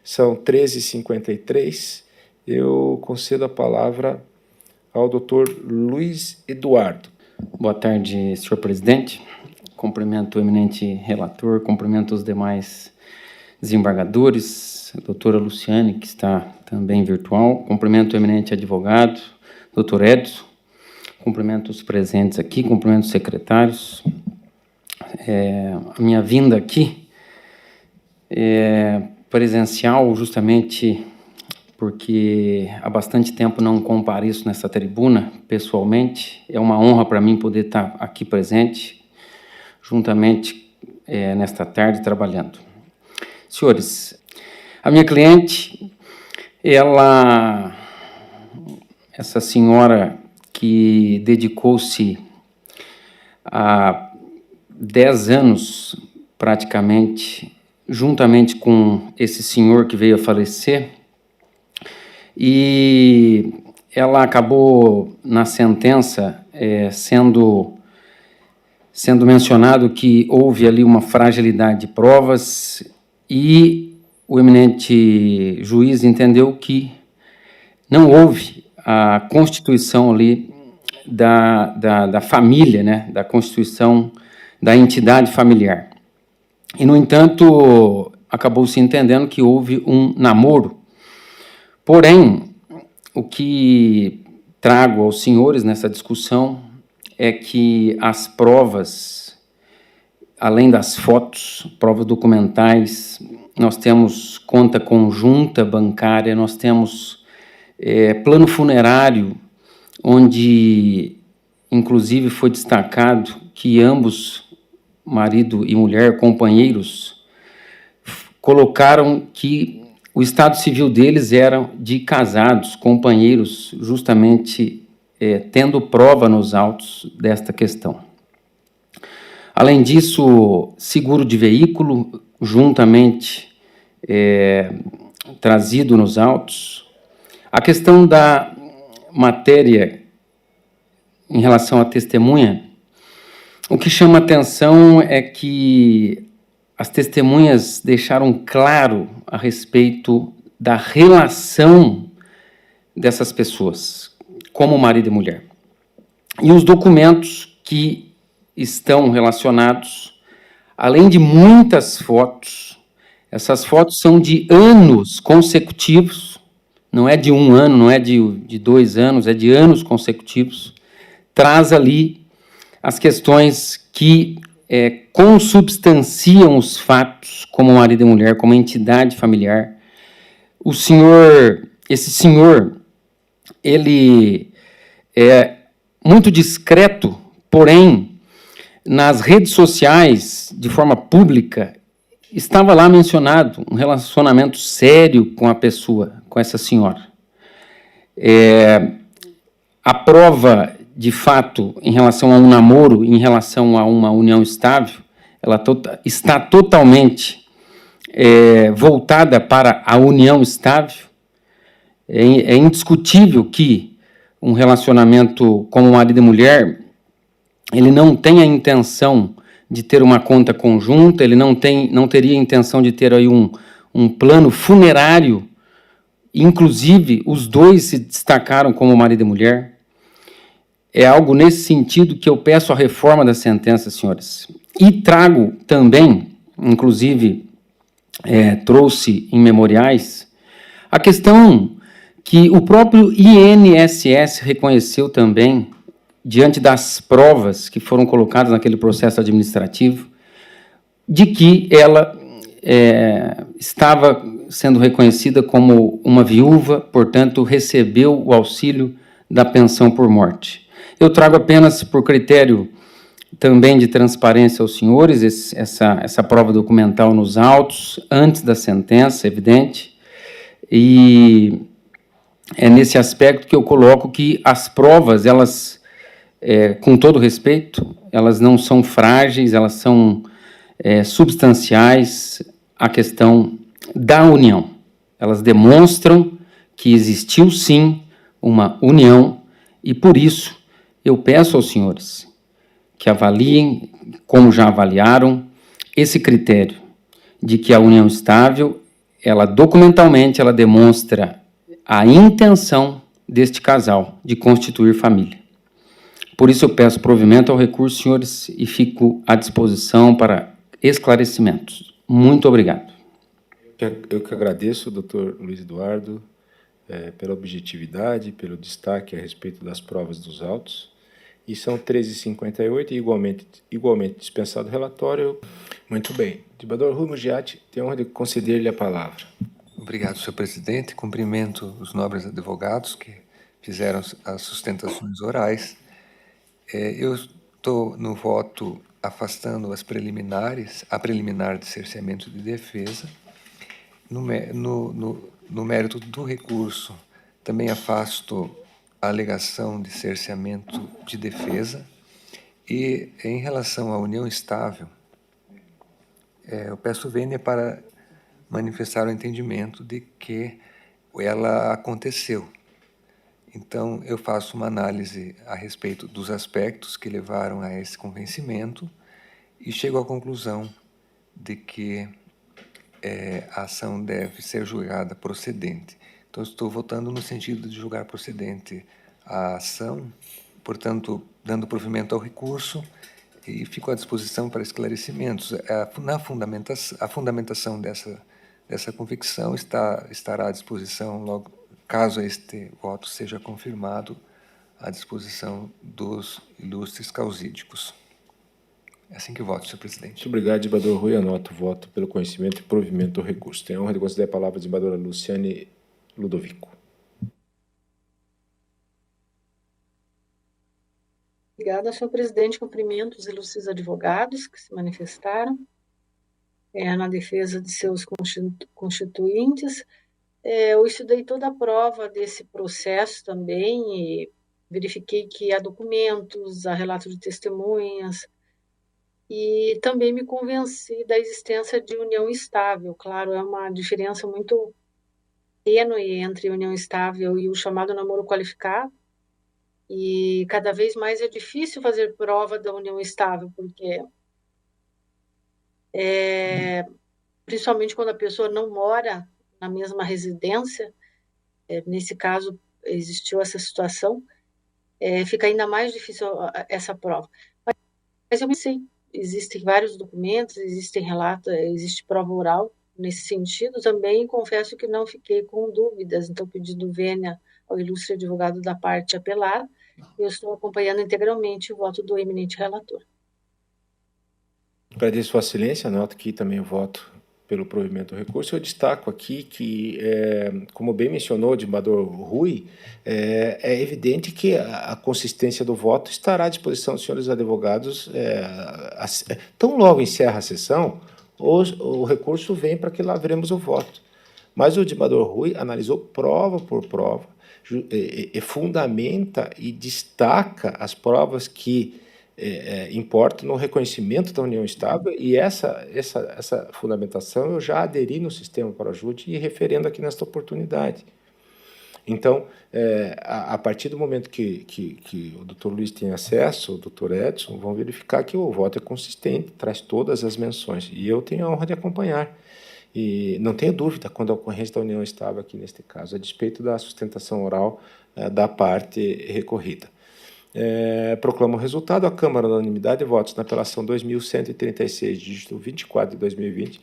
São 13h53. Eu concedo a palavra ao Dr. Luiz Eduardo. Boa tarde, senhor presidente. Cumprimento o eminente relator, cumprimento os demais desembargadores, a doutora Luciane, que está também virtual, cumprimento o eminente advogado, doutor Edson, cumprimento os presentes aqui, cumprimento os secretários. A minha vinda aqui é presencial justamente porque há bastante tempo não compareço nessa tribuna pessoalmente. É uma honra para mim poder estar aqui presente, juntamente nesta tarde, trabalhando. Senhores, a minha cliente, essa senhora que dedicou-se a 10 anos, praticamente, juntamente com esse senhor que veio a falecer, e ela acabou, na sentença, sendo mencionado que houve ali uma fragilidade de provas e o eminente juiz entendeu que não houve a constituição ali da família, né, da constituição da entidade familiar. E, no entanto, acabou se entendendo que houve um namoro. Porém, o que trago aos senhores nessa discussão é que as provas, além das fotos, provas documentais, nós temos conta conjunta bancária, nós temos plano funerário, onde, inclusive, foi destacado que ambos, marido e mulher, companheiros, colocaram que o estado civil deles era de casados, companheiros, justamente tendo prova nos autos desta questão. Além disso, seguro de veículo, juntamente trazido nos autos. A questão da matéria em relação à testemunha, o que chama atenção é que as testemunhas deixaram claro a respeito da relação dessas pessoas, como marido e mulher. E os documentos que estão relacionados, além de muitas fotos, essas fotos são de anos consecutivos, não é de um ano, não é de 2 anos, é de anos consecutivos, traz ali as questões que consubstanciam os fatos como marido e mulher, como entidade familiar. Esse senhor, ele é muito discreto, porém, nas redes sociais, de forma pública, estava lá mencionado um relacionamento sério com a pessoa, com essa senhora. A prova, de fato, em relação a um namoro, em relação a uma união estável, ela está totalmente voltada para a união estável. É indiscutível que um relacionamento como marido e mulher, ele não tem a intenção de ter uma conta conjunta, ele não teria a intenção de ter aí um plano funerário. Inclusive, os dois se destacaram como marido e mulher. É algo nesse sentido que eu peço a reforma da sentença, senhores. E trago também, inclusive, trouxe em memoriais, a questão que o próprio INSS reconheceu também, diante das provas que foram colocadas naquele processo administrativo, de que ela estava sendo reconhecida como uma viúva, portanto, recebeu o auxílio da pensão por morte. Eu trago apenas, por critério também de transparência aos senhores, essa prova documental nos autos, antes da sentença, evidente, e é nesse aspecto que eu coloco que as provas, elas, com todo respeito, elas não são frágeis, elas são substanciais à questão da união. Elas demonstram que existiu, sim, uma união, e por isso eu peço aos senhores que avaliem, como já avaliaram, esse critério de que a união estável ela documentalmente ela demonstra a intenção deste casal de constituir família. Por isso eu peço provimento ao recurso, senhores, e fico à disposição para esclarecimentos. Muito obrigado. Eu que agradeço, doutor Luiz Eduardo, pela objetividade, pelo destaque a respeito das provas dos autos. E são 13h58 e igualmente dispensado o relatório. Muito bem. Desembargador Rui Mugiati, tem a honra de conceder-lhe a palavra. Obrigado, senhor presidente. Cumprimento os nobres advogados que fizeram as sustentações orais. Eu estou no voto afastando as preliminares, a preliminar de cerceamento de defesa. No mérito do recurso, também afasto a alegação de cerceamento de defesa. E, em relação à união estável, eu peço vênia para manifestar o entendimento de que ela aconteceu. Então, eu faço uma análise a respeito dos aspectos que levaram a esse convencimento e chego à conclusão de que a ação deve ser julgada procedente. Então, estou votando no sentido de julgar procedente a ação, portanto, dando provimento ao recurso e fico à disposição para esclarecimentos. A fundamentação dessa convicção estará à disposição, logo, caso este voto seja confirmado, à disposição dos ilustres causídicos. É assim que voto, senhor presidente. Muito obrigado, desembargador Rui. Anoto o voto pelo conhecimento e provimento do recurso. Tenho a honra de conceder a palavra à desembargadora Luciane Ludovico. Obrigada, senhor presidente. Cumprimento os ilustres advogados que se manifestaram na defesa de seus constituintes. Eu estudei toda a prova desse processo também e verifiquei que há documentos, há relato de testemunhas, e também me convenci da existência de união estável. Claro, é uma diferença muito tênue entre união estável e o chamado namoro qualificado, e cada vez mais é difícil fazer prova da união estável, porque principalmente quando a pessoa não mora na mesma residência, nesse caso existiu essa situação, fica ainda mais difícil essa prova. Mas eu sei, existem vários documentos, existem relatos, existe prova oral nesse sentido também, confesso que não fiquei com dúvidas, então pedindo vênia ao ilustre advogado da parte apelada, eu estou acompanhando integralmente o voto do eminente relator. Agradeço sua silêncio, anoto aqui também o voto pelo provimento do recurso. Eu destaco aqui que, como bem mencionou o desembargador Rui, é evidente que a consistência do voto estará à disposição dos senhores advogados. Tão logo encerra a sessão, o recurso vem para que lá veremos o voto. Mas o desembargador Rui analisou prova por prova, fundamenta e destaca as provas que importa no reconhecimento da união estável, e essa fundamentação eu já aderi no sistema para ajude e referendo aqui nesta oportunidade. Então, a partir do momento que o doutor Luiz tem acesso, o doutor Edson, vão verificar que o voto é consistente, traz todas as menções, e eu tenho a honra de acompanhar. E não tenho dúvida quando a ocorrência da união estável aqui neste caso, a despeito da sustentação oral da parte recorrida. Proclamo o resultado. A Câmara, na unanimidade de votos na apelação 2136, dígito 24 de 2020,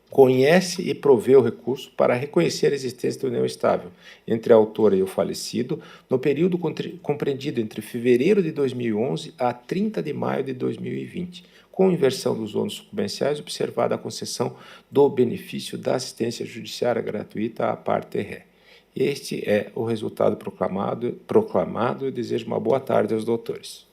conhece e provê o recurso para reconhecer a existência da união estável entre a autora e o falecido no período compreendido entre fevereiro de 2011 a 30 de maio de 2020, com inversão dos ônus sucumbenciais, observada a concessão do benefício da assistência judiciária gratuita à parte ré. Este é o resultado proclamado. Eu desejo uma boa tarde aos doutores.